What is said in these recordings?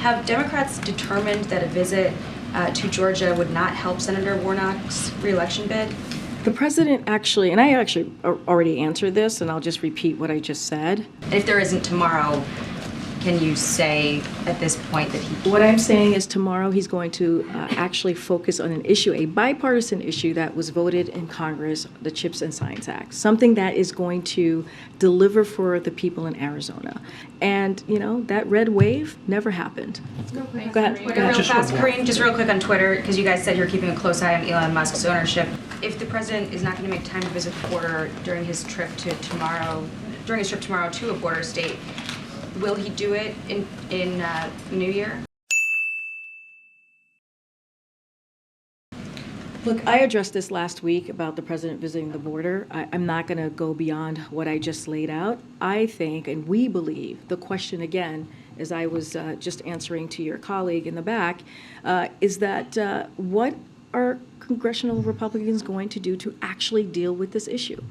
Have Democrats determined that a visit to Georgia would not help Senator Warnock's re-election bid? The president actually, and I actually already answered this, and I'll just repeat what I just said. If there isn't tomorrow, can you say at this point that he... What I'm saying is tomorrow he's going to actually focus on an issue, a bipartisan issue that was voted in Congress, the CHIPS and Science Act, something that is going to deliver for the people in Arizona. And, you know, that red wave never happened. Go ahead. Go ahead. Real fast, Kareem, just real quick on Twitter, because you guys said you're keeping a close eye on Elon Musk's ownership. If the president is not going to make time to visit the border during his trip tomorrow to a border state, will he do it in New Year? Look, I addressed this last week about the president visiting the border. I'm not going to go beyond what I just laid out. I think, and we believe, the question again, as I was just answering to your colleague in the back, is that what are congressional Republicans going to do to actually deal with this issue?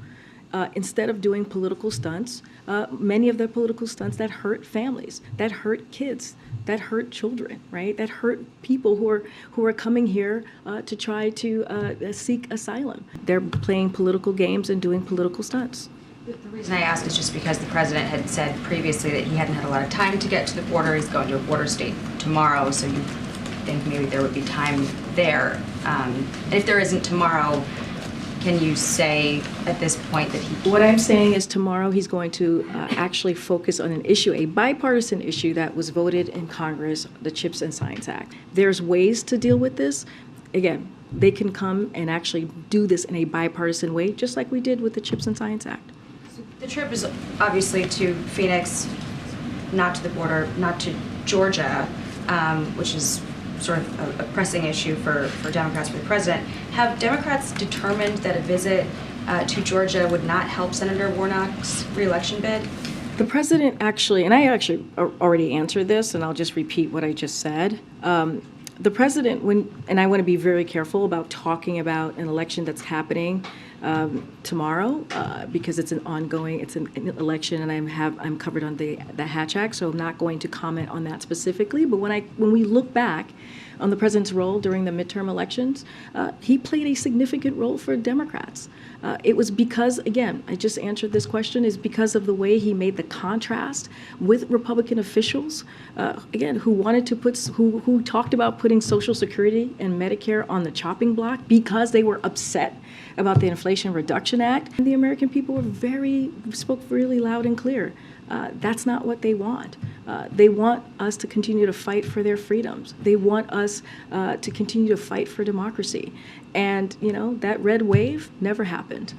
Instead of doing political stunts, many of the political stunts that hurt families, that hurt kids, that hurt children, right? That hurt people who are coming here to try to seek asylum. They're playing political games and doing political stunts. The reason I ask is just because the president had said previously that he hadn't had a lot of time to get to the border. He's going to a border state tomorrow, so you think maybe there would be time there. And if there isn't tomorrow, can you say at this point that he... What I'm saying is tomorrow he's going to actually focus on an issue, a bipartisan issue that was voted in Congress, the CHIPS and Science Act. There's ways to deal with this. Again, they can come and actually do this in a bipartisan way, just like we did with the CHIPS and Science Act. The trip is obviously to Phoenix, not to the border, not to Georgia, which is sort of a pressing issue for Democrats, for the president. Have Democrats determined that a visit to Georgia would not help Senator Warnock's re-election bid? The president actually, and I actually already answered this, and I'll just repeat what I just said. The president, and I want to be very careful about talking about an election that's happening tomorrow because it's an election, and I'm covered on the Hatch Act, so I'm not going to comment on that specifically. But when we look back on the president's role during the midterm elections, he played a significant role for Democrats. It was because, again, I just answered this question, is because of the way he made the contrast with Republican officials, again, who wanted to who talked about putting Social Security and Medicare on the chopping block because they were upset about the Inflation Reduction Act. And the American people spoke really loud and clear. That's not what they want. They want us to continue to fight for their freedoms. They want us to continue to fight for democracy. And, you know, that red wave never happened.